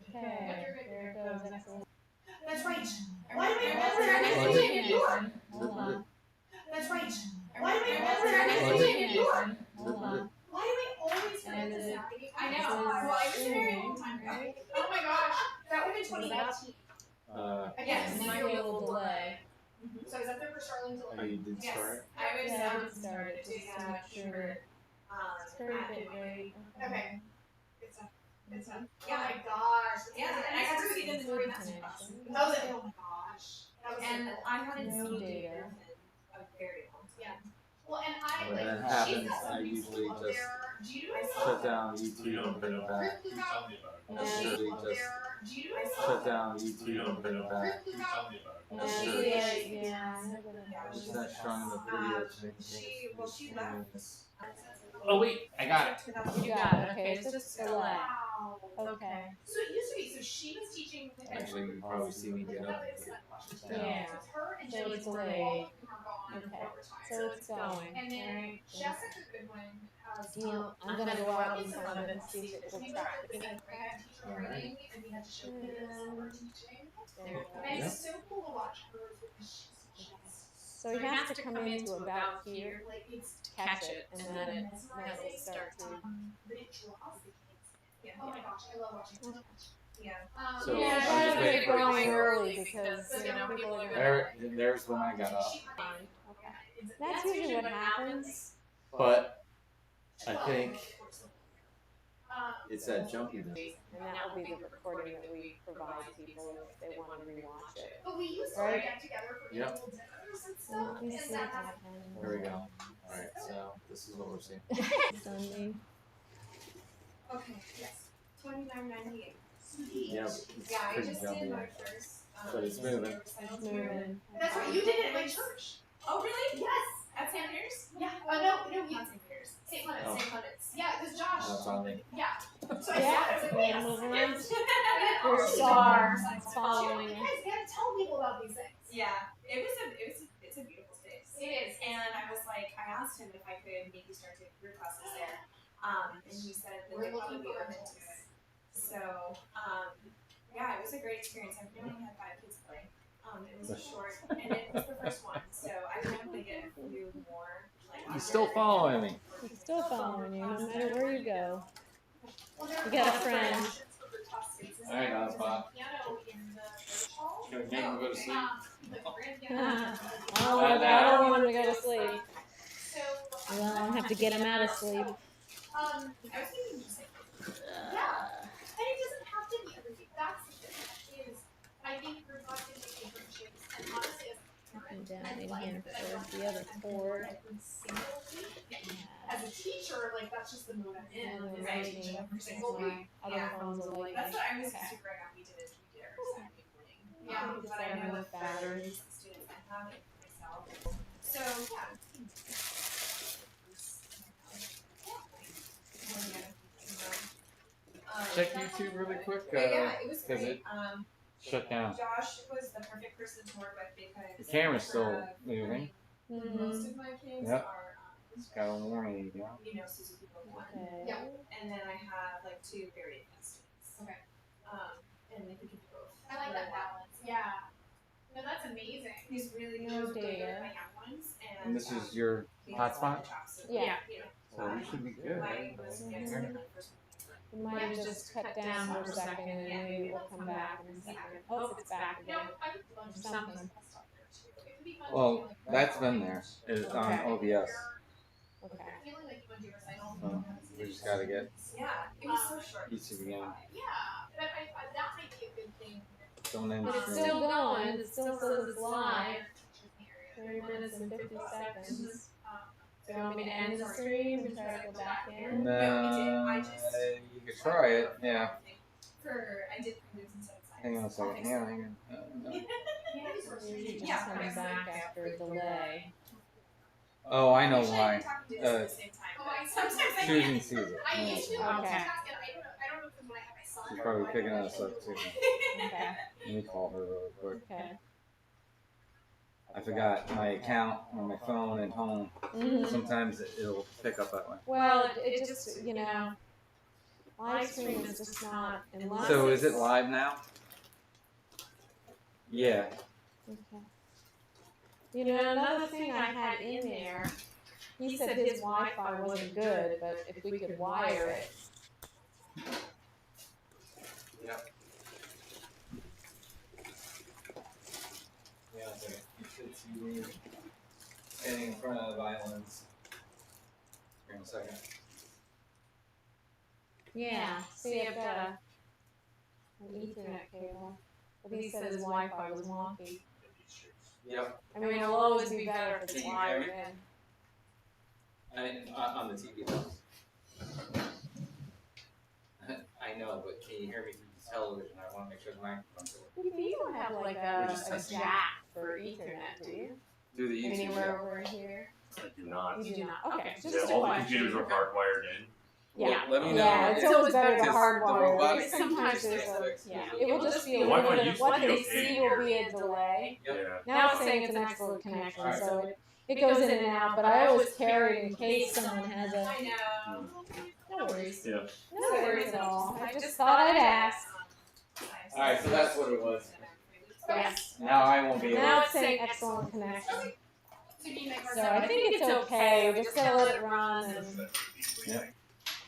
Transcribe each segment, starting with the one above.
Okay, there it goes. Excellent. That's right. Why do we always Hold on. That's right. Why do we always Hold on. Why do we always And is it? I know. Well, I was there a long time ago. Oh my gosh. That would have been 2018. Yes. There might be a little delay. So is that there for Charlene Oh, you did start? I was Yeah, it started. Just to make sure. Started it right. Okay. Good stuff. Good stuff. Oh my gosh. Yeah, and I got to see them in the master class. Oh my gosh. And I hadn't No seen data. Ethan a very long time. Yeah. Well, and I When like. that she's happens, got some I people usually up just there. Do you shut down YouTube and bring it back. Yeah. Usually just shut down YouTube and bring it back. She's not showing the video. She left. Oh wait, I got it. You got it. Okay, it's just delay. Wow. Okay. So it used to be. So she was teaching. Actually, you probably see me get up. Yeah. So it's her and So Jillian, it's both delayed. of them are gone Okay. overtime. So it's going. And then Right. Jessica Goodwin has. You know, I'm gonna go out in front of it and see if it will start. We had teacher training and we had to show kids that we're teaching. There. And it's so cool to watch her because she's just. So he has to come into about here Like it's to catch it, and then it will start to. But it draws the kids. Yeah. Oh my gosh, I love watching her teach. Yeah. So, Yeah, I'm I just try to get waiting for going you. early because you know people are gonna. There's when I got up. Fine. That's usually what happens. But I think it's that jumpy. And that will be the recording that we provide people if they want to rewatch it. But we used to Right. get together for Yep. annual dinners and So stuff. we And see that what has happens. There we go. Alright, so this is what we're seeing. Sunday. okay, yes. 29.98. Yep, it's Yeah, I pretty just jumpy. did my first. But it's moving. It's moving. That's right, you did it at my church. Oh, really? Yes. At St. Peter's? Yeah. No, you. Not St. Peter's. St. Clements. Oh. St. Clements. Yeah, because Josh. That's on me. Yeah. So I Yeah. said, I was like, wait, Move around. yes. Your star is following You you. guys gotta tell people about these things. Yeah, it's a beautiful space. It is. And I was like, I asked him if I could maybe start taking group classes there. And he said that We're they looking would be forward open to to it. So, yeah, it was a great experience. I've only had 5 kids play. It was a short, and it was the first one. So I definitely get a few more. Like, He's still following me. He's still following you, no matter where you go. You got a friend. Alright, Bob. Piano in the church hall. Can we make him go to sleep? The grand I piano. don't want him to go to sleep. So. Well, I'll have to get him out of sleep. I was thinking music. Yeah. And it doesn't have to be everything. That's the thing. Is I think we're talking to different shapes. And honestly, as a And parent, down I in like here that I for don't the other have to chord. every single week. As a teacher, like that's just the mode I'm in. And Is we're I writing teach every because single week. my other phones are like. That's what I was Okay. super happy to do. We did every Saturday morning. Yeah. But I know with batteries, students I have it myself. So, yeah. Check YouTube really quick. Yeah, it was 'cause great. it shut down. Josh was the perfect person to work with because The camera's still moving. Most of my kids Yep. are, It's got a warning, you know? Suzuki one. Okay. Yeah. And then I have like 2 very advanced students. Okay. And they can do both. I like that balance. Yeah. No, that's amazing. He's really No good data. with my young ones. And this is your he has a lot hotspot? of chops, so, Yeah. So you should be good. Mine was Right? We might have just cut down for a second and maybe it will come back in a second. Oh, it's back No, again. I would love to Something. It could be fun Well, to do, like, that's been there. It's on Okay. OBS. Okay. Feeling like you want to do recital. So we just gotta get Yeah, it was so short. each of again. Yeah, but that might be a good thing. Don't end But it's stream. still going. It still says it's live. Teachers in the 30 area. minutes and 50 seconds. Um, So you want me to end the stream and try to go back in? You could try it, yeah. I did printers instead of Hang on a second. Hang on. No. Usually just Yeah, coming back after a delay. Oh, I know Usually why. I'm talking to this at the same time, but sometimes I Susan can't. sees it. I used to. Okay. I don't know if it's when I have my son. She's or probably when I picking have us my up too. Okay. Let me call her real quick. Okay. I forgot my account on my phone at home. Mhm. Sometimes it'll pick up that way. Well, it just, you know, live stream is just not, unless So is it it's- live now? Yeah. Okay. You know, another thing I had in there, he said his Wi-Fi wasn't good, but if we could wire it. Yep. Yeah, it's you standing in front of the violins. Here in a second. Yeah, see, I've got an Ethernet cable, but he said his Wi-Fi was wonky. Yep. I mean, it'll always be better if it's Can you hear wired me? in. On the TV though. I know, but can you hear me through the television? I want to make sure the microphone's working. You don't have like We're a just testing. jack for Ethernet, do you? Through the YouTube. Anywhere over here? I do not. You do not. Okay, just Yeah, a all the question. computers are hardwired in. Yeah. Let me know. Yeah, it's always better to Because hardwire. the Like, robotics sometimes thing there's is a, fixed. yeah, it will just be a The little Wi-Fi bit of used to what be they okay see here. will be a delay. Yep. Yeah. Now it's saying it's an excellent connection, Alright. so it goes in and out, but I always carry it in case someone has a, I know. no worries. Yeah. No worries at all. I just thought I'd ask. Alright, so that's what it was. Yes. Now I won't be able Now to. it's saying excellent connection. So do you make So I think it's okay. We're just gonna let it run Yep.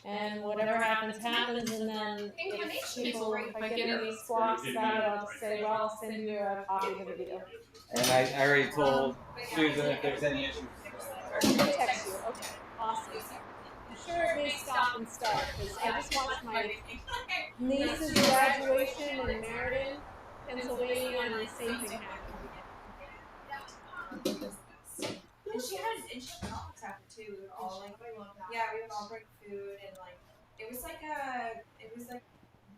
and whatever happens, happens. And then if people, if I get any squawks about it, I'll just say, well, I'll send you a copy of the video. And I already told Susan if there's any issues. I'll text you. Okay. Awesome. I'm sure it may stop and start because I just watched my niece's graduation in Meriden, Pennsylvania, and the same thing happened. And she had comics after too. We would all like, yeah, we would all bring food and like, it was like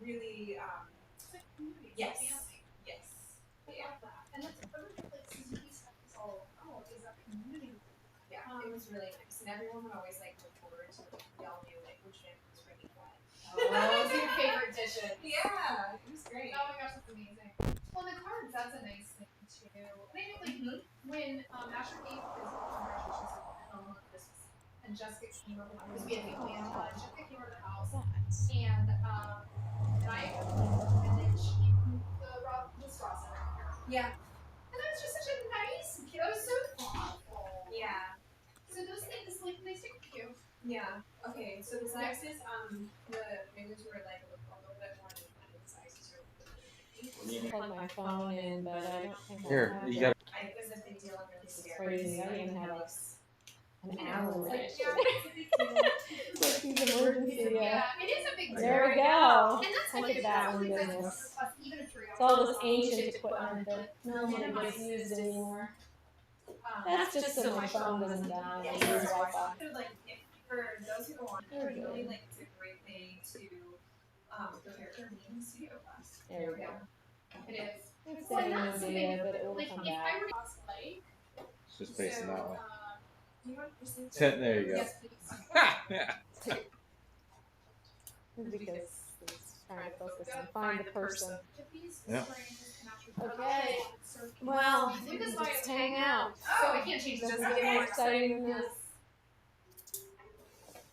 really, yes, yes. Yeah. And that's part of like Suzuki stuff is all about is that community. Yeah, it was really nice, and everyone would always like look forward to like we all knew like which family was bringing what. Oh, it's your favorite dishes. Yeah, it was great. Oh my gosh, that's amazing. Well, the cards, that's a nice thing too. And I know, like, when Asher gave his graduation ceremony on Christmas, and Jessica came over because we had family in town. Jessica came over to the house, and I and then she the straw set right here. Yeah. And that was just such a nice kid. That was so thoughtful. Yeah. So those things, like, they stick with you. Yeah. Okay. So this next is the fingers were like a little bit more than the sizes are. Plug my phone in, but I don't think Here, I you have got. It was a big deal and really This is scary. crazy. I didn't have an hour with it. Yeah, it's a big deal. It's an emergency. Yeah, it is a big deal. There we go. And that's Look like at that one that's business. even a It's all this ancient equipment that no one gets used anymore. That's just so my phone doesn't die and I use Wi-Fi. So, like, for those who want, Very really, good. like, it's a great way to prepare for meetings to go class. There we go. It is. It's Well, sending no that's the data, thing. but it will Like, come if back. I were to cross the lake, It's just facing that way. Do you want to proceed? There you go. yes, please. Yeah. Because it's trying to focus on find the person. Yeah. Okay. Well, we can just hang out. So I can't change this. Doesn't get more exciting than this.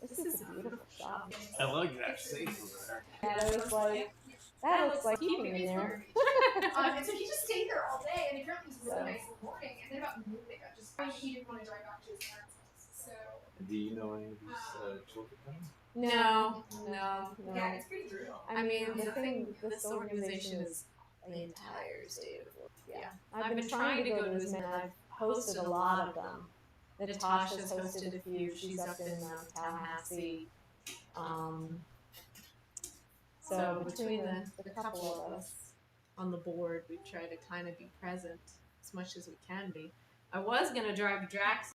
This is a beautiful shop. I like that safe over there. And I was like, that looks like keeping in there. And so he just stayed there all day, and apparently it was really nice in the morning. And then about noon, it got just he didn't want to drive back to his parents' house. So Do you know any of these children? No. Yeah, it's pretty brutal. I mean, the thing, this organization is the entire state of Florida. Yeah. I've been trying to go to as many. I've hosted a lot of them. Natasha's hosted a few. She's up in Tallahassee. So between the couple of us on the board, we try to kind of be present as much as we can be. I was going to drive to Drax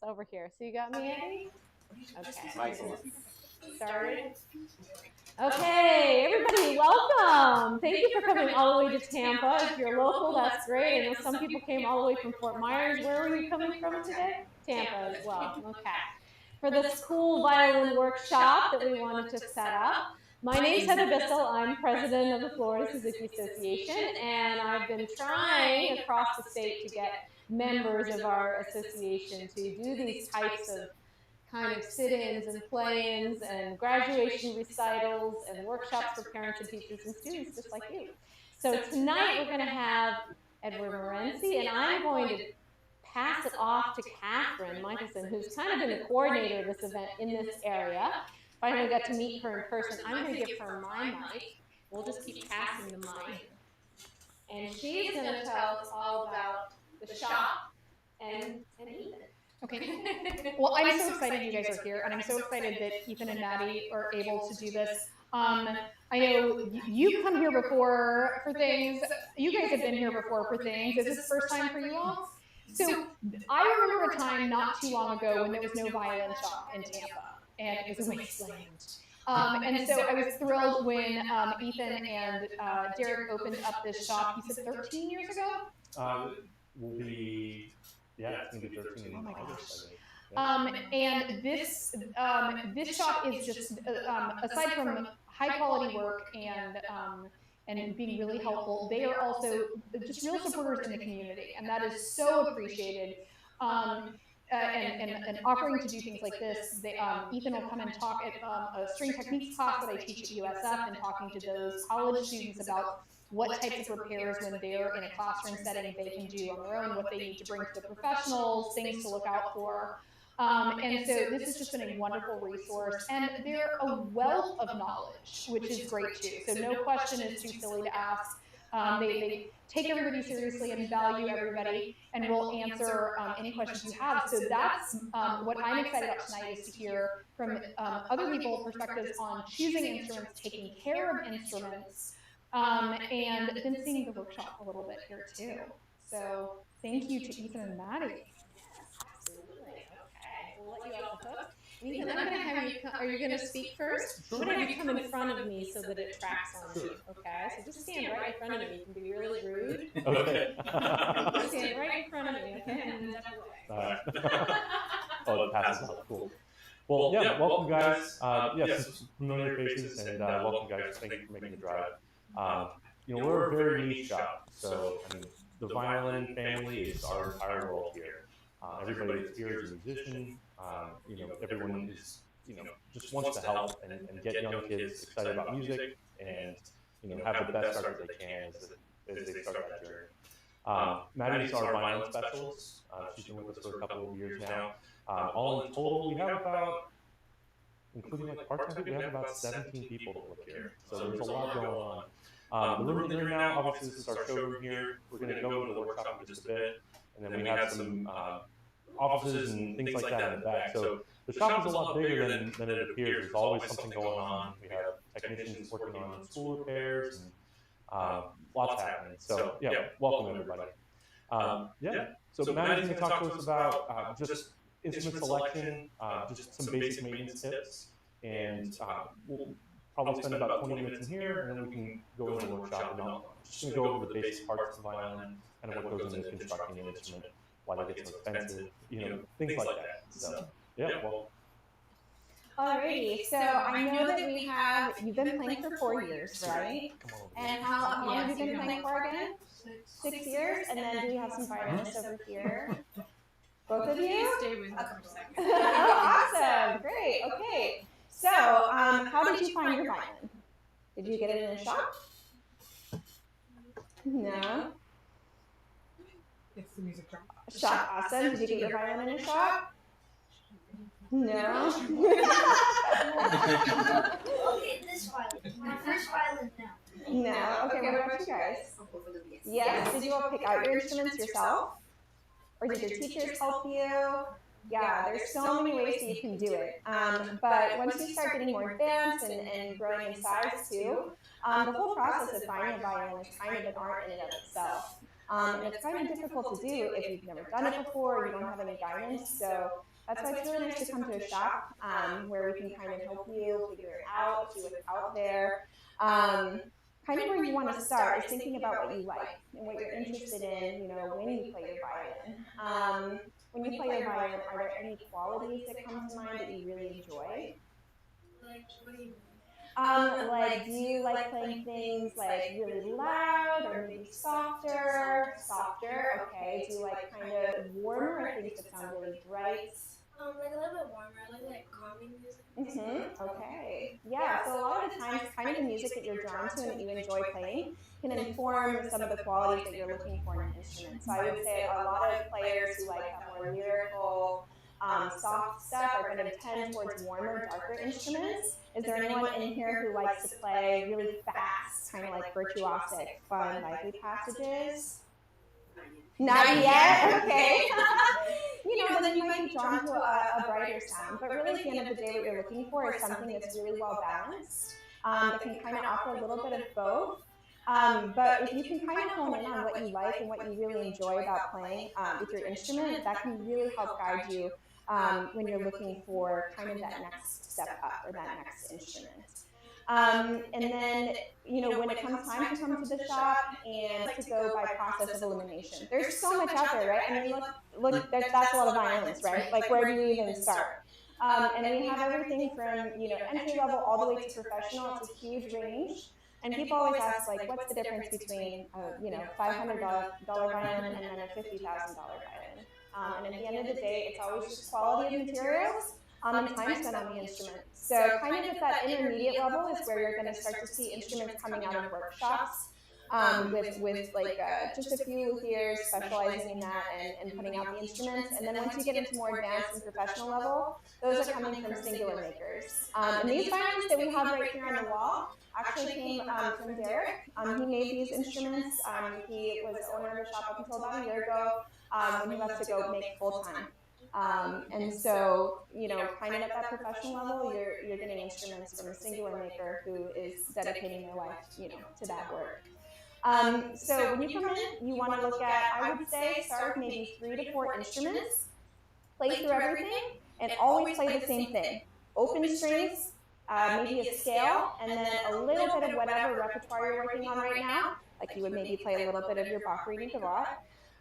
over here. So you got me, Eddie? Okay. Michael. Started. Okay, everybody, welcome. Thank you for coming all the way to Tampa. If you're local, that's great. I know some people came all the way from Fort Myers. Where were you coming from today? Tampa as well. Okay. For this cool violin workshop that we wanted to set up. My name's Heather Bissell. I'm president of the Florida Suzuki Association, and I've been trying across the state to get members of our association to do these types of kind of sit-ins and play-ins and graduation recitals and workshops for parents and teachers and students just like you. So tonight we're going to have Ethan Morency, and I'm going to pass it off to Catherine Michelson, who's kind of been the coordinator of this event in this area. Finally got to meet her in person. I'm going to give her my mic. We'll just keep passing the mic. And she's going to tell us all about the shop and Ethan. Okay. Well, I'm so excited you guys are here, and I'm so excited that Ethan and Maddie are able to do this. I know you've come here before for things. You guys have been here before for things. Is this the first time for you all? So I remember a time not too long ago when there was no violin shop in Tampa, and it was a wasteland. And so I was thrilled when Ethan and Derek opened up this shop. You said 13 years ago? Will be, yeah, it's going to be 13 in August. And this shop is just, aside from high quality work and being really helpful, they are also just real supporters in the community, and that is so appreciated. And offering to do things like this, Ethan will come and talk at a string techniques class that I teach at USF, and talking to those college students about what types of repairs when they're in a classroom setting they can do on their own, what they need to bring to the professionals, things to look out for. And so this has just been a wonderful resource, and they're a wealth of knowledge, which is great too. So no question is too silly to ask. They take everybody seriously and value everybody, and will answer any questions you have. So that's what I'm excited about tonight, is to hear from other people's perspectives on choosing instruments, taking care of instruments, and then seeing the workshop a little bit here too. So thank you to Ethan and Maddie. Absolutely. Okay. We'll let you off the hook. Ethan, I'm going to have you come. Are you going to speak first? I'm going to have you come in front of me so that it tracks on me. Okay? So just stand right in front of me. You can be really rude. Okay. Just stand right in front of me, okay? And then step away. All right. Oh, it passes out. Cool. Well, yeah, welcome guys. Yes, familiar faces, and welcome guys. Thank you for making the drive. We're a very niche shop, so I mean, the violin family is our entire world here. Everybody that's here is a musician. Everyone is, just wants to help and get young kids excited about music, and have the best start that they can as they start that journey. Maddie's our violin specialist. She's been with us for a couple of years now. All in total, we have about, including like part-time people, we have about 17 people that work here. So there's a lot going on. The room that we're in now, obviously this is our showroom here. We're going to go into the workshop in just a bit, and then we have some offices and things like that in the back. So the shop is a lot bigger than it appears. There's always something going on. We have technicians working on school repairs and lots happening. So yeah, welcome everybody. So Maddie's going to talk to us about just instrument selection, just some basic maintenance tips, and we'll probably spend about 20 minutes in here, and then we can go into the workshop, and I'm just going to go over the basic parts of the violin, kind of what goes into constructing an instrument, why they get so expensive, things like that. So yeah, well. Alrighty, so I know that you've been playing for 4 years, right? And how long have you been playing for again? 6 years, and then do we have some violinists over here? Both of you? Stay with me for a second. Oh, awesome, great, okay. So, how did you find your violin? Did you get it in a shop? No? It's the music shop. Shop, awesome. Did you get your violin in a shop? No? Okay, this violin. My first violin now. No? Okay, what about you guys? Yes? Did you all pick out your instruments yourself? Or did your teachers help you? Yeah, there's so many ways that you can do it. But once you start getting more advanced and growing in size too, the whole process of buying a violin is kind of an art in and of itself. And it's kind of difficult to do if you've never done it before or you don't have any guidance. So That's why it's really nice to come to a shop where we can kind of help you figure it out, see what's out there. Kind of where you want to start is thinking about what you like and what you're interested in, you know, when you play your violin. When you play your violin, are there any qualities that come to mind that you really enjoy? Like, what do you mean? Like, do you like playing things like really loud or maybe softer? Softer, okay. Do you like kind of warmer or things that sound really bright? Like a little bit warmer. I like calming music. Okay. Yeah, so a lot of the times, kind of the music that you're drawn to and that you enjoy playing can inform some of the qualities that you're looking for in an instrument. So I would say a lot of players who like that more lyrical, soft stuff are going to tend towards warmer, darker instruments. Is there anyone in here who likes to play really fast, kind of like virtuosic, fun, lively passages? Not yet? Okay. You know, then you might be drawn to a brighter sound. But really, at the end of the day, what you're looking for is something that's really well balanced, that can kind of offer a little bit of both. But if you can kind of hone in on what you like and what you really enjoy about playing with your instrument, that can really help guide you when you're looking for kind of that next step up or that next instrument. And then, you know, when it comes time to come to the shop and to go by process of elimination, there's so much out there, right? I mean, look, that's a lot of violins, right? Like, where do you even start? And we have everything from, you know, entry level all the way to professional. It's a huge range. And people always ask, like, what's the difference between, you know, $500 violin and then a $50,000 violin? And at the end of the day, it's always just quality of materials and time spent on the instrument. So kind of at that intermediate level is where you're going to start to see instruments coming out of workshops with like just a few luthiers specializing in that and putting out the instruments. And then once you get into more advanced and professional level, those are coming from singular makers. And these violins that we have right here on the wall actually came from Derek. He made these instruments. He was the owner of the shop up until about a year ago when he left to go make full-time. And so, you know, kind of at that professional level, you're getting instruments from a singular maker who is dedicating their life, you know, to that work. So when you come in, you want to look at, I would say, start with maybe 3 to 4 instruments, play through everything, and always play the same thing. Open strings, maybe a scale, and then a little bit of whatever repertoire you're working on right now. Like you would maybe play a little bit of your Bach reading Gavotte.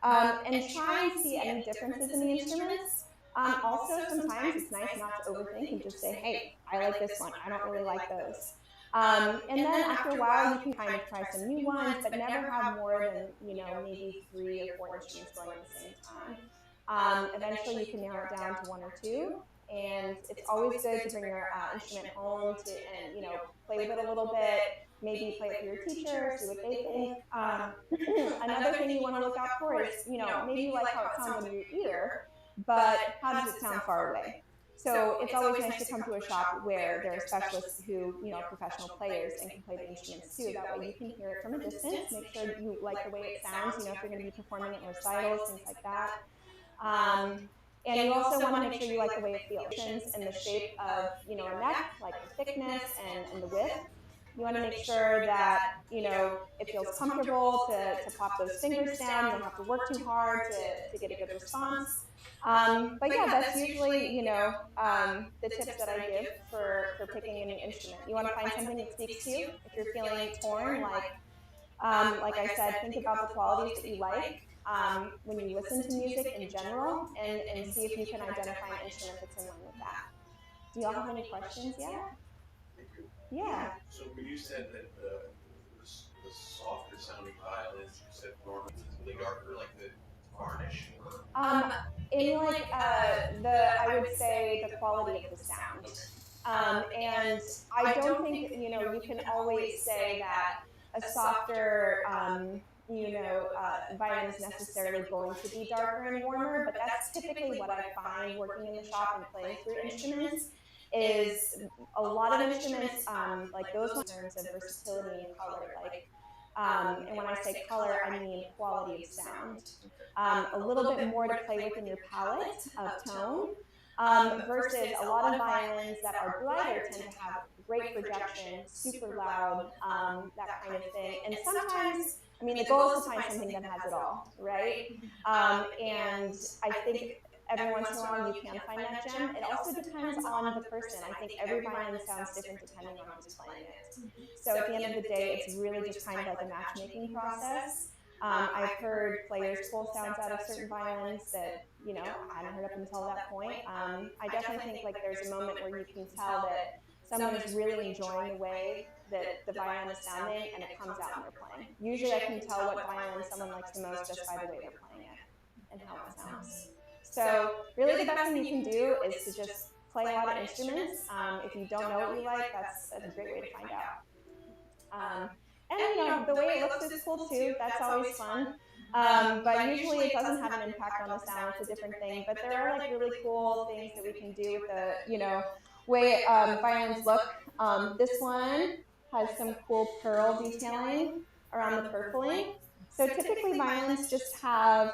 And try and see any differences in the instruments. Also, sometimes it's nice not to overthink and just say, hey, I like this one. I don't really like those. And then after a while, you can kind of try some new ones, but never have more than, you know, maybe 3 or 4 instruments going at the same time. Eventually, you can narrow it down to 1 or 2. And it's always good to bring your instrument home and, you know, play with it a little bit. Maybe play it for your teacher, see what they think. Another thing you want to look out for is, you know, maybe you like how it sounds in your ear, but how does it sound far away? So it's always nice to come to a shop where there are specialists who, you know, are professional players and can play the instruments too. That way you can hear it from a distance, make sure you like the way it sounds, you know, if you're going to be performing it in recitals, things like that. And you also want to make sure you like the way it feels and the shape of, you know, a neck, like the thickness and the width. You want to make sure that, you know, it feels comfortable to plop those fingers down. You don't have to work too hard to get a good response. But yeah, that's usually, you know, the tips that I give for picking a new instrument. You want to find something that speaks to you. If you're feeling torn, like I said, think about the qualities that you like when you listen to music in general and see if you can identify an instrument that's in line with that. Do y'all have any questions yet? Yeah. So when you said that the softer sounding violins, you said normally darker, like the varnish? In like I would say the quality of the sound. And I don't think, you know, you can always say that a softer, you know, violin is necessarily going to be darker and warmer, but that's typically what I find working in the shop and playing through instruments. Is a lot of instruments, like those ones in terms of versatility and color, like, and when I say color, I mean quality of sound. A little bit more to play with in your palette of tone, versus a lot of violins that are brighter tend to have great projection, super loud, that kind of thing. And sometimes, I mean, the goal is to find something that has it all, right? And I think every once in a while you can find that gem. It also depends on the person. I think every violin sounds different depending on who's playing it. So at the end of the day, it's really just kind of like a matchmaking process. I've heard players pull sounds out of certain violins that, you know, I hadn't heard up until that point. I definitely think like there's a moment where you can tell that someone is really enjoying the way that the violin is sounding, and it comes out when they're playing. Usually I can tell what violin someone likes the most just by the way they're playing it and how it sounds. So really the best thing you can do is to just play a lot of instruments. If you don't know what you like, that's a great way to find out. And you know, the way it looks is cool too. That's always fun. But usually it doesn't have an impact on the sound. It's a different thing. But there are like really cool things that we can do with the, you know, way violins look. This one has some cool pearl detailing around the purfling. So typically violins just have,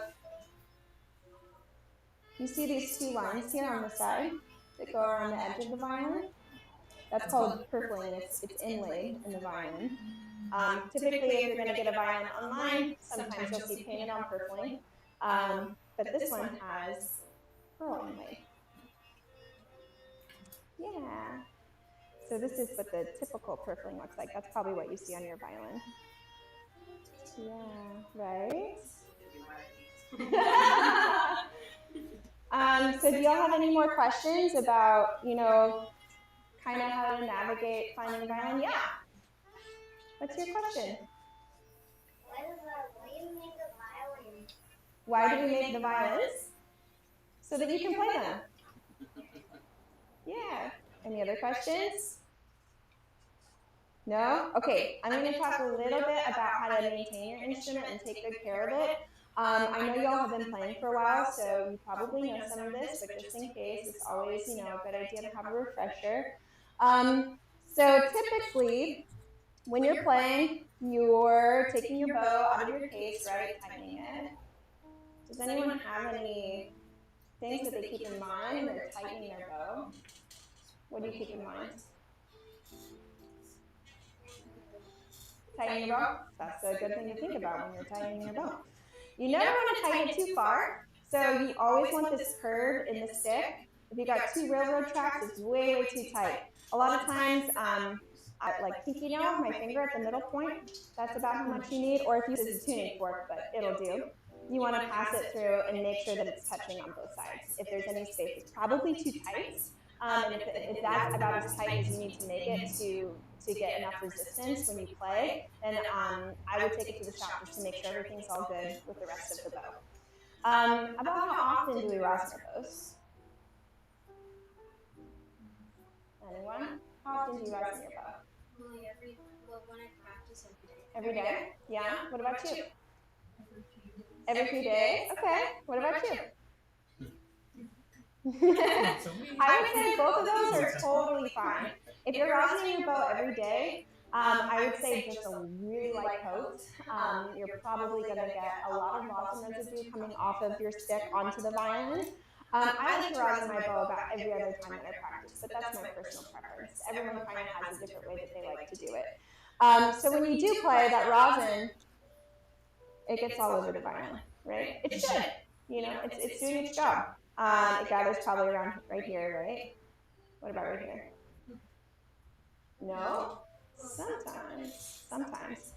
you see these two lines here on the side that go around the edge of the violin? That's called purfling, and it's inlaid in the violin. Typically, if you're going to get a violin online, sometimes you'll see painted on purfling. But this one has pearl inlaid. Yeah. So this is what the typical purfling looks like. That's probably what you see on your violin. Yeah, right? So do y'all have any more questions about, you know, kind of how to navigate finding a violin? Yeah. What's your question? Why do you make the violin? Why do we make the violins? So that you can play them. Yeah. Any other questions? No? Okay, I'm going to talk a little bit about how to maintain your instrument and take good care of it. I know y'all have been playing for a while, so you probably know some of this, but just in case, it's always, you know, a good idea to have a refresher. So typically, when you're playing, you're taking your bow out of your case, right, tightening it. Does anyone have any things that they keep in mind when they're tightening their bow? What do you keep in mind? Tightening your bow? That's a good thing to think about when you're tightening your bow. You never want to tighten it too far, so you always want this curve in the stick. If you got two railroad tracks, it's way, way too tight. A lot of times, like pinky nail, my finger at the middle point, that's about how much you need, or if you use a tuning fork, but it'll do. You want to pass it through and make sure that it's touching on both sides. If there's any space, it's probably too tight. And if that's about as tight as you need to make it to get enough resistance when you play, then I would take it to the shop just to make sure everything's all good with the rest of the bow. About how often do we rosin our bows? Anyone? How often do you rosin your bow? Well, when I practice Every day? Yeah? What about you? Every few days? Okay. What about you? I would say both of those are totally fine. If you're rosining your bow every day, I would say just a really light coat. You're probably going to get a lot of rosin residue coming off of your stick onto the violin. I like to rosin my bow about every other time that I practice, but that's my personal preference. Everyone kind of has a different way that they like to do it. So when you do play that rosin, it gets all over the violin, right? It should. You know, it's doing its job. It gathers probably around right here, right? What about right here? No? Sometimes.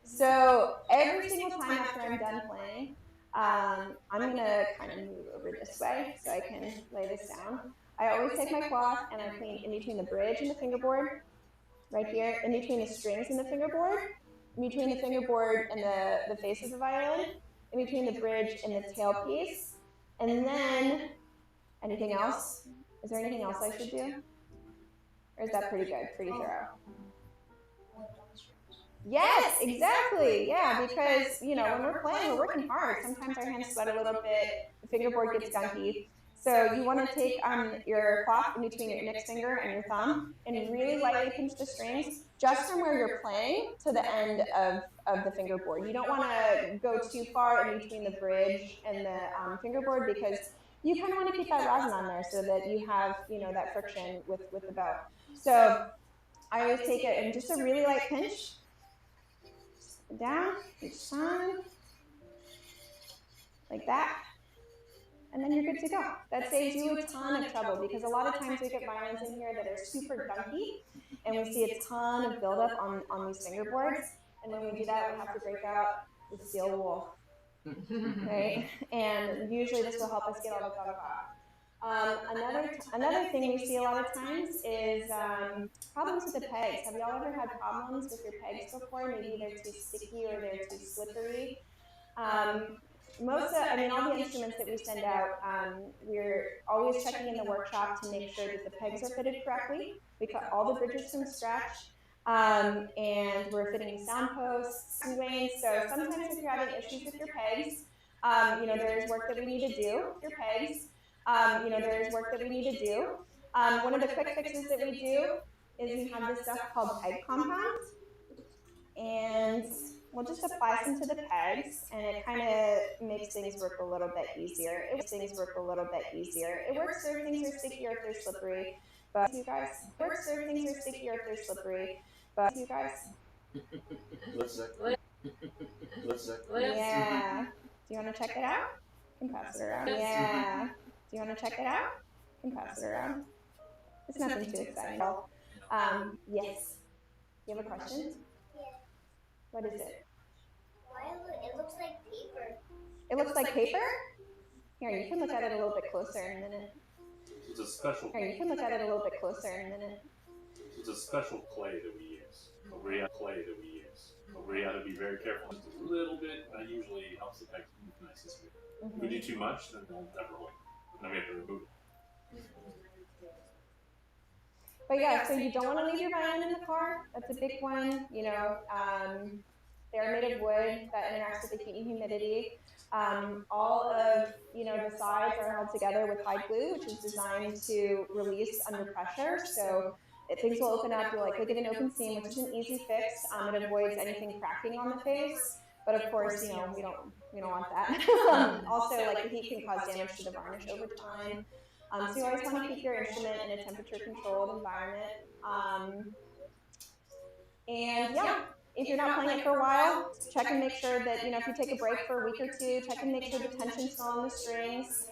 So every single time after I'm done playing, I'm going to kind of move over this way so I can lay this down. I always take my cloth and I clean in between the bridge and the fingerboard, right here, in between the strings and the fingerboard, in between the fingerboard and the face of the violin, in between the bridge and the tailpiece, and then anything else? Is there anything else I should do? Or is that pretty good, pretty thorough? Yes, exactly. Yeah, because, you know, when we're playing, we're working hard. Sometimes our hands sweat a little bit, the fingerboard gets gunky. So you want to take your cloth in between your index finger and your thumb and really lightly pinch the strings just from where you're playing to the end of the fingerboard. You don't want to go too far in between the bridge and the fingerboard because you kind of want to keep that rosin on there so that you have, you know, that friction with the bow. So I always take it in just a really light pinch, down each time, like that. and then you're good to go. That saves you a ton of trouble because a lot of times we get violins in here that are super gunky, and we see a ton of buildup on these fingerboards. And when we do that, we have to break out the steel wool, right? And usually this will help us get all the gunk off. Another thing we see a lot of times is problems with the pegs. Have y'all ever had problems with your pegs before? Maybe they're too sticky or they're too slippery. All the instruments that we send out, we're always checking in the workshop to make sure that the pegs are fitted correctly. We cut all the bridges from scratch, and we're fitting sound posts, swings. So sometimes if you're having issues with your pegs, there's work that we need to do with your pegs. There's work that we need to do. One of the quick fixes that we do is we have this stuff called peg compound, and we'll just apply some to the pegs, and it kind of makes things work a little bit easier. It works for if things are stickier, if they're slippery. But you guys, Yeah. Do you want to check it out? You can pass it around. Yeah. Do you want to check it out? You can pass it around. It's nothing too exciting. Yes. You have a question? Yeah. What is it? It looks like paper. It looks like paper? Here, you can look at it a little bit closer in a minute. It's a special. Here, you can look at it a little bit closer in a minute. It's a special clay that we use. A real clay that we use. We have to be very careful. Just a little bit. That usually helps the pegs move nice and smooth. If we do too much, then they'll never hold. Then we have to remove it. But yeah, so you don't want to leave your violin in the car. That's a big one. They're made of wood that interacts with the heat and humidity. All of the sides are held together with hide glue, which is designed to release under pressure. So things will open up. You'll likely get an open seam, which is an easy fix. It avoids anything cracking on the face. But of course, we don't want that. Also, like the heat can cause damage to the varnish over time. So you always want to keep your instrument in a temperature-controlled environment. And yeah, if you're not playing it for a while, check and make sure that, if you take a break for a week or two, check and make sure the tension's still on the strings.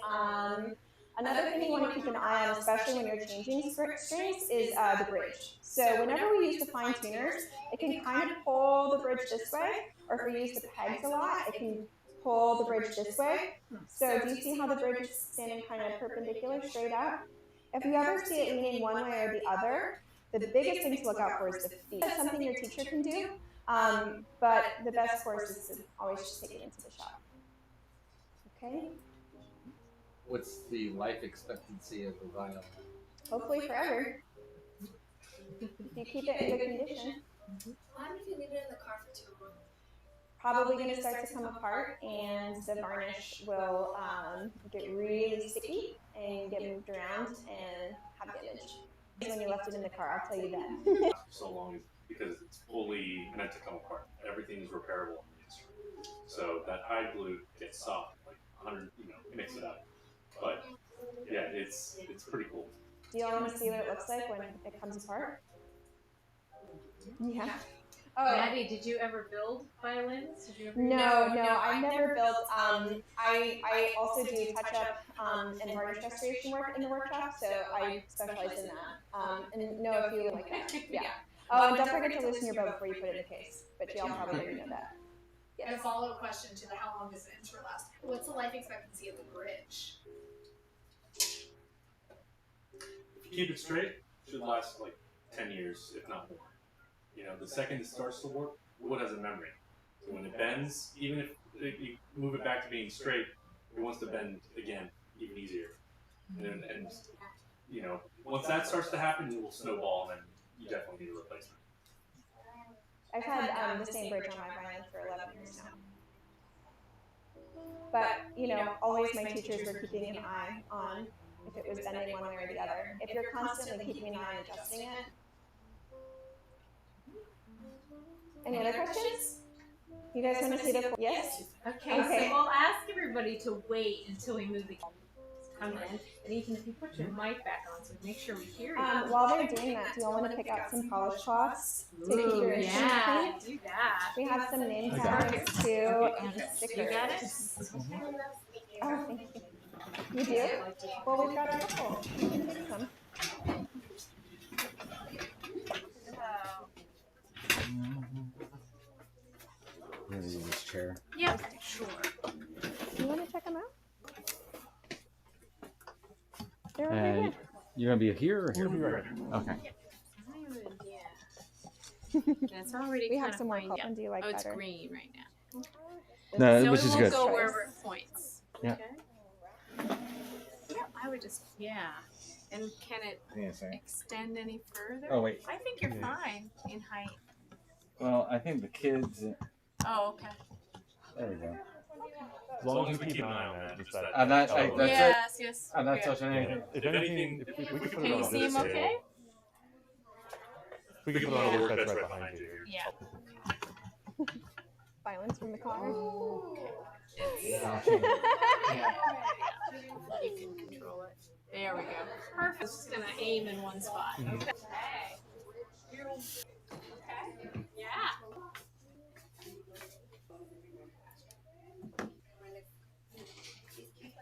Another thing you want to keep an eye on, especially when you're changing strings, is the bridge. So whenever we use the fine tuners, it can kind of pull the bridge this way, or if we use the pegs a lot, it can pull the bridge this way. So do you see how the bridge is standing kind of perpendicular, straight up? If you ever see it leaning one way or the other, the biggest thing to look out for is the feet. That's something your teacher can do, but the best course is to always just take it into the shop. Okay? What's the life expectancy of a violin? Hopefully forever. If you keep it in good condition. What happens if you leave it in the car for too long? Probably going to start to come apart, and the varnish will get really sticky and get moved around and have damage. When you left it in the car, I'll tell you that. So long because it's fully meant to come apart. Everything is repairable in the instrument. So that hide glue gets soft, like 100, mix it up. But yeah, it's pretty cool. Do you all want to see what it looks like when it comes apart? Yeah. Oh, Abby, did you ever build violins? Did you ever No, I've never built. I also do touch-up and varnish restoration work in the workshop, so I specialize in that. And know a few like that. Yeah. Oh, and don't forget to loosen your bow before you put it in the case. But y'all probably already know that. And a follow-up question to the how long does the intro last? What's the life expectancy of the bridge? If you keep it straight, it should last like 10 years, if not more. The second it starts to warp, wood has a memory. So when it bends, even if you move it back to being straight, it wants to bend again, even easier. And once that starts to happen, it will snowball, and then you definitely need a replacement. I've had the same bridge on my violin for 11 years now. But, always my teachers were keeping an eye on if it was bending one way or the other. If you're constantly keeping an eye on adjusting it. Any other questions? You guys want to see the... Yes? Okay, so we'll ask everybody to wait until we move the come in. And Ethan, if you put your mic back on, so make sure we hear you. While they're doing that, do you all want to pick out some polish cloths to keep your instrument clean? Do that. We have some name tags too and stickers. You got it? Oh, thank you. You do? Well, we've got a couple. You can take some. I'm gonna use this chair. Yeah, sure. You want to check them out? They're over here. You're gonna be here or here? We'll be right back. Okay. That's already We kind have of some more fine. Copeland. Do you like Oh, it's better? green right now. No, So which it is will good. go wherever it points. Yeah. Okay. Yeah, I would just, yeah. And can it Yeah, sorry. extend any further? Oh wait. I think you're fine in height. Well, I think the kids. Oh, okay. There we go. As long as we keep an eye on that. Just that I'm not. That's it. Yes, yes. I'm not yeah. touching anything. If anything, if we could put Can it you on see this him table. okay? If we could put it on a work bench right behind you. Yeah. Violence from the car. Yeah. You can control it. There we go. Perfect. It's just gonna aim in one spot. Okay. Okay. Yeah.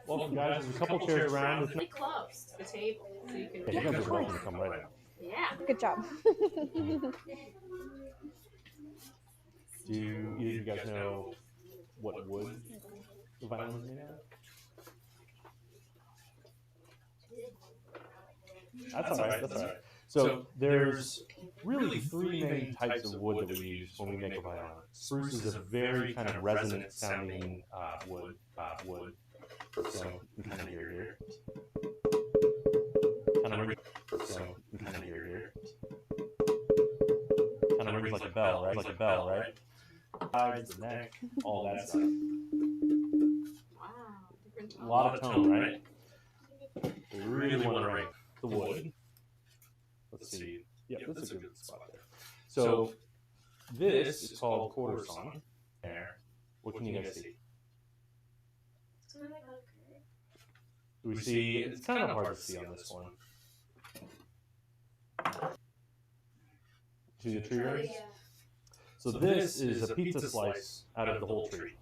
Well, guys, there's a couple chairs around. Really close to the table, so you can. Yeah, you guys are welcome to come right in. Yeah. Good job. Do either of you guys know what wood the violin is made out of? That's all right. That's all right. So there's really three main types of wood that we use when we make a violin. Spruce is a very kind of resonant sounding wood. So you can kind of hear here. Kind of rings. So you can kind of hear here. Kind of rings like a bell, right? Like a bell, right? Sides, the neck, all that stuff. Wow. Different A lot of tone, right? We really want to rank the wood. Let's see. Yeah, that's a good spot there. So this is called quarter sawn. There. What can you guys see? Do we see? It's kind of hard to see on this one. See the tree rings? So this is a pizza slice out of the whole tree.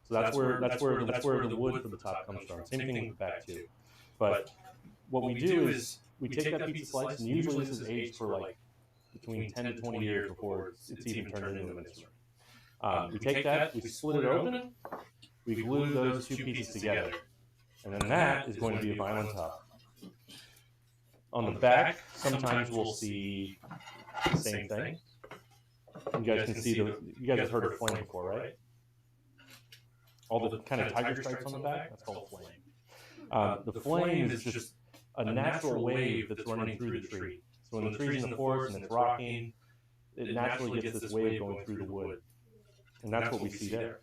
So that's where the wood for the top comes from. Same thing with the back too. But what we do is we take that pizza slice, and usually this is aged for like between 10 to 20 years before it's even turned into an instrument. We take that, we split it open, we glue those two pieces together, and then that is going to be a violin top. On the back, sometimes we'll see the same thing. You guys can see you guys have heard of flame before, right? All the kind of tiger stripes on the back, that's called flame. The flame is just a natural wave that's running through the tree. So when the tree's in the forest and it's rocking, it naturally gets this wave going through the wood. And that's what we see there.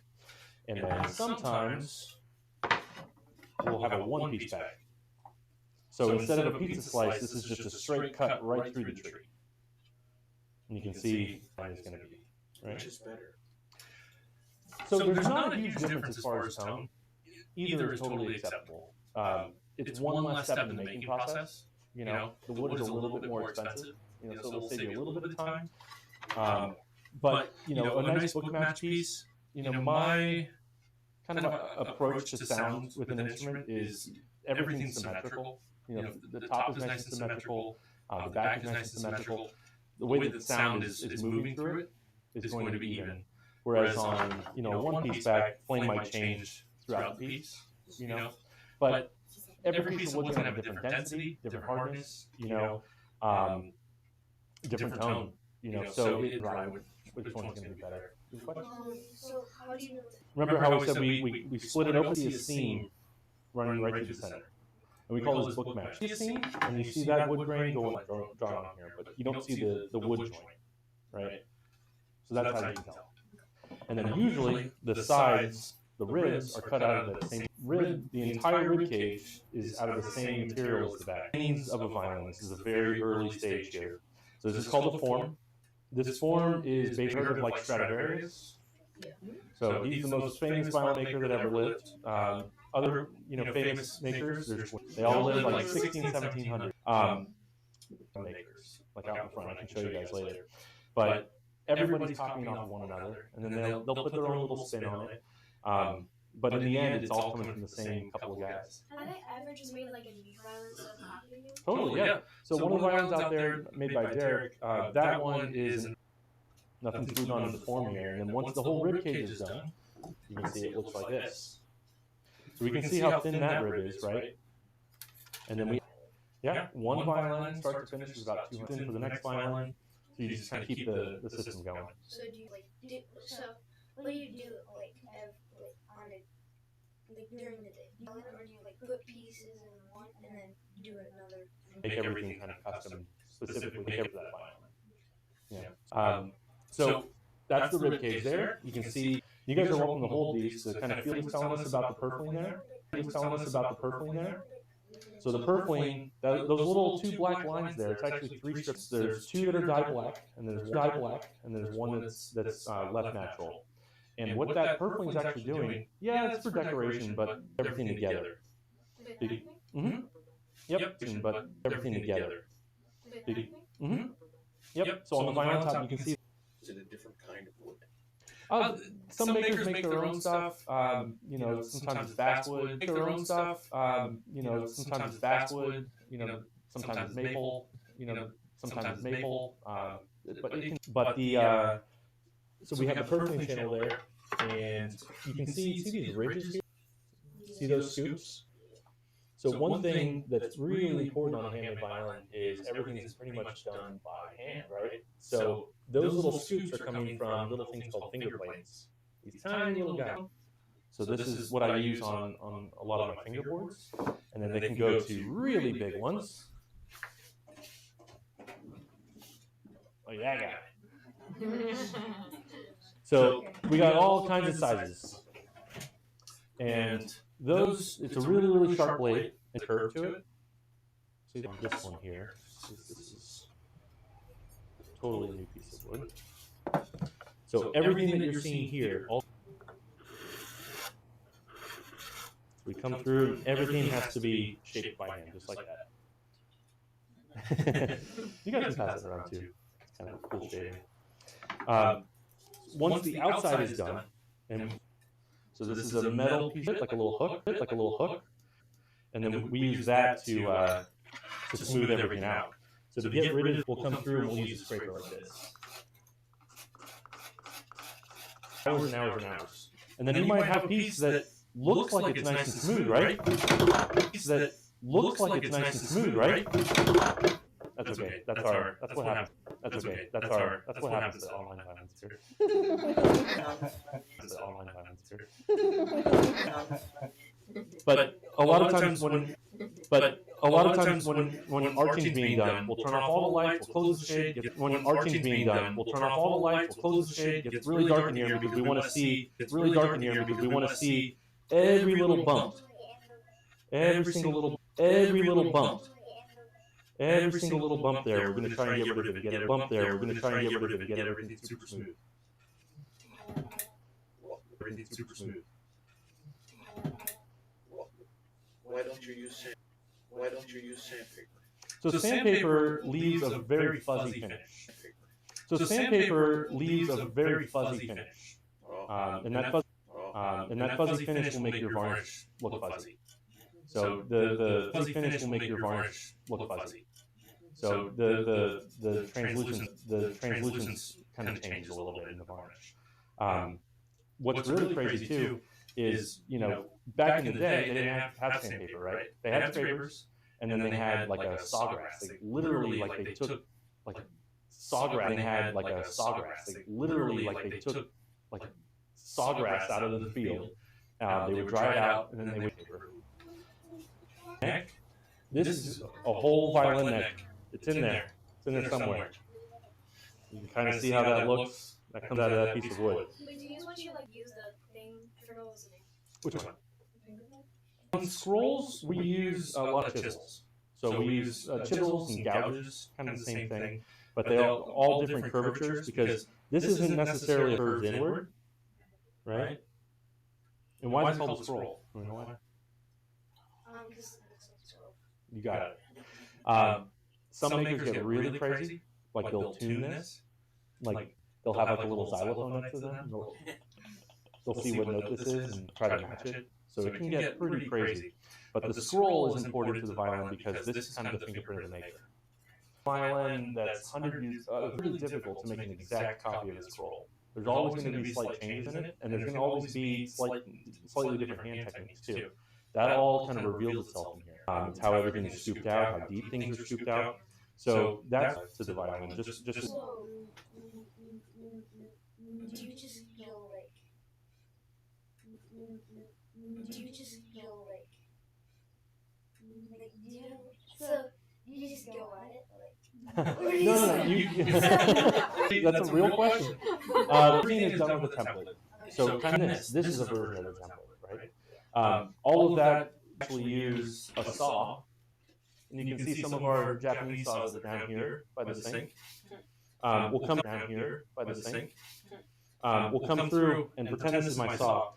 And then sometimes we'll have a one-piece bag. So instead of a pizza slice, this is just a straight cut right through the tree. And you can see how it's going to be, right? Which is better? So there's not a huge difference as far as tone. Either is totally acceptable. It's one less step in the making process. You know, the wood is a little bit more expensive. You know, so it'll save you a little bit of time. But you know, a nice book match piece. You know, my kind of approach to sound with an instrument is everything's symmetrical. You know, the top is nice and symmetrical. The back is nice and symmetrical. The way that the sound is moving through it is going to be even. Whereas on, you know, a one-piece back, flame might change throughout the piece, you know. But every piece of wood's going to have a different density, different hardness, you know, different tone, you know. So it drives which one's going to be better. So how do you know? Remember how we said we split it open, see a seam running right through the center. And we call this book match. See a seam, and you see that wood grain drawn on here, but you don't see the wood joint, right? So that's how you can tell. And then usually the sides, the ribs, are cut out of the same rib. The entire rib cage is out of the same material as the back. Beginnings of a violin. This is a very early stage here. So this is called a form. This form is based on like Stradivarius. So he's the most famous violin maker that ever lived. Other, you know, famous makers, they all lived like 16, 1700 makers, like out in front. I can show you guys later. But everybody's copying off of one another, and then they'll put their own little spin on it. but in the end, it's all coming from the same couple of guys. Have they ever just made like a new violin instead of copying it? Totally, yeah. So one of the violins out there made by Derek, that one is nothing's glued onto the form here, and then once the whole rib cage is done, you can see it looks like this. So we can see how thin that rib is, right? And then one violin start to finish is about 200 for the next violin. So you just kind of keep the system going. So do you what do you do during the day? Or do you put pieces in one and then do another? Make everything kind of custom, specifically for that violin. Yeah. So that's the rib cage there. You can see. You guys are welcome to hold these to kind of feel what's telling us about the purfling there. It's telling us about the purfling there. So the purfling, those little 2 black lines there, it's actually 3 strips. There's 2 that are dye black, and there's one that's left natural. And what that purfling is actually doing, yeah, it's for decoration, but everything together. Mm-hmm. Yep, but everything together. Mm-hmm. Yep. So on the vinyl top, you can see. Is it a different kind of wood? Some makers make their own stuff. You know, sometimes it's basswood. Make their own stuff. You know, sometimes it's basswood. You know, sometimes it's maple. You know, sometimes it's maple. So we have the purfling channel there, and you can see these ridges here. See those scoops? So one thing that's really important on a handmade violin is everything is pretty much done by hand, right? So those little scoops are coming from little things called finger plates. These tiny little guys. So this is what I use on a lot of my fingerboards, and then they can go to really big ones. Like that guy. So we got all kinds of sizes, and those, it's a really, really sharp blade and curve to it. See this one here. This is totally a new piece of wood. So everything that you're seeing here, we come through, and everything has to be shaped by hand, just like that. You guys can pass it around too. It's kind of cool shading. Once the outside is done, and so this is a metal piece, like a little hook, and then we use that to smooth everything out. So to get rid of it, we'll come through and we'll use a scraper like this. Hours and hours and hours. And then you might have a piece that looks like it's nice and smooth, right? That's okay. That's what happens. That's okay. That's what happens to online violence here. But a lot of times when arching's being done, we'll turn off all the lights, we'll close the shade. When arching's being done, we'll turn off all the lights, we'll close the shade. It gets really dark in here because we want to see. Every little bump, every single little bump. Every single little bump there, we're going to try and get rid of it. Get a bump there, we're going to try and get rid of it. Get everything super smooth. Everything super smooth. Why don't you use sandpaper? So sandpaper leaves a very fuzzy finish. And that fuzzy finish will make your varnish look fuzzy. So the fuzzy finish will make your varnish look fuzzy. So the translucence kind of changes a little bit in the varnish. What's really crazy too is, you know, back in the day they didn't have sandpaper, right? They had scrapers, and then they had like a sawgrass. They literally they took like sawgrass. They had like a sawgrass. They took like sawgrass out of the field. They would dry it out, and then they would paper. Neck. This is a whole violin neck. It's in there. It's in there somewhere. You can kind of see how that looks. That comes out of that piece of wood. Wait, do you want you use the thing? I forgot what was the name. Which one? On scrolls, we use a lot of chisels. So we use chisels and gouges, kind of the same thing, but they all different curvatures because this isn't necessarily a curved inward, right? And why is it called a scroll? You know why? You got it. Some makers get really crazy, like they'll tune this, like they'll have like a little xylophone next to them. they'll see what note this is and try to match it. So it can get pretty crazy. But the scroll is important to the violin because this is kind of the fingerprint of the maker. Violin that's 100 years, it's really difficult to make an exact copy of the scroll. There's always going to be slight changes in it, and there's going to always be slightly different hand techniques too. That all kind of reveals itself in here. It's how everything is scooped out, how deep things are scooped out. So that's to the violin. Just. So, do you just go like? Do you just go like? Do you have, so you just go at it like? No. That's a real question. Everything is done with a template. So kind of this is a version of the template, right? All of that actually use a saw, and you can see some of our Japanese saws that are down here by the sink. We'll come down here by the sink. We'll come through and pretend this is my saw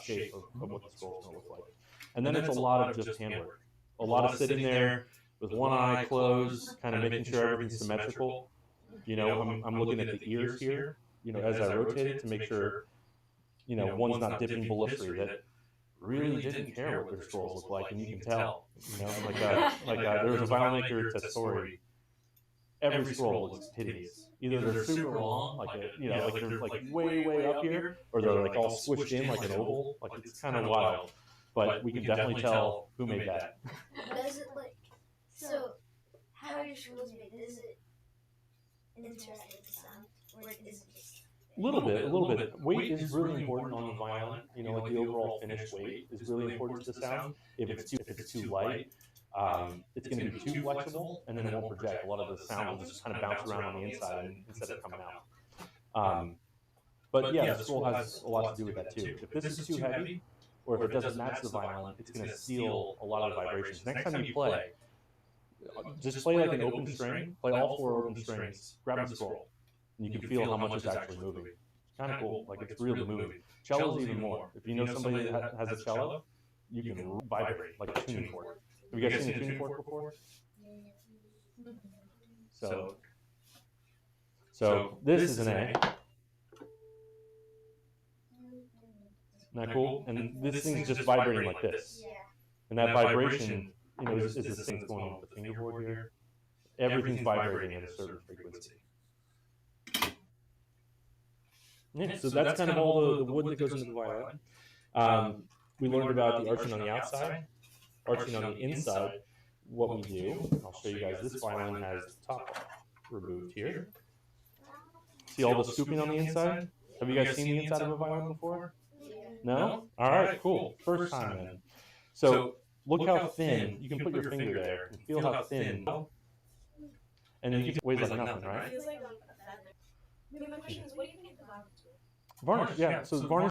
shape of what the scroll's going to look like. And then it's a lot of just handwork. A lot of sitting there with one eye closed, kind of making sure everything's symmetrical. You know, I'm looking at the ears here, you know, as I rotate it to make sure, you know, one's not dipping ballistery, that really didn't care what their scrolls look like, and you can tell. You know, there was a violin maker at Tesori. Every scroll looks hideous. Either they're super long, like they're like way up here, or they're like all squished in like an oval. Like it's kind of wild, but we can definitely tell who made that. Does it like? So, how are your scrolls made? Is it interactive with sound, or is it just? A little bit. Weight is really important on the violin. You know, like the overall finished weight is really important to the sound. If it's too light, it's going to be too flexible, and then it won't project. A lot of the sound will just kind of bounce around on the inside instead of coming out. But yeah, the scroll has a lot to do with that too. If this is too heavy, or if it doesn't match the violin, it's going to steal a lot of the vibrations. Next time you play, just play like an open string. Play all 4 open strings. Grab the scroll, and you can feel how much it's actually moving. It's kind of cool. Like it's really moving. Cello's even more. If you know somebody that has a cello, you can vibrate like a tuning fork. Have you guys seen a tuning fork before? So this is an A. Isn't that cool? And this thing's just vibrating like this. And that vibration, you know, is this thing that's going on with the fingerboard here. Everything's vibrating at a certain frequency. Yeah, so that's kind of all the wood that goes into the violin. We learned about the arching on the outside, arching on the inside. What we do, I'll show you guys. This violin has the top removed here. See all the scooping on the inside? Have you guys seen the inside of a violin before? No? All right, cool. First time then. So look how thin. You can put your finger there and feel how thin. And then it weighs like nothing, right? It feels like a feather. My question is, what do you think of the varnish tool? Varnish, yeah. So varnish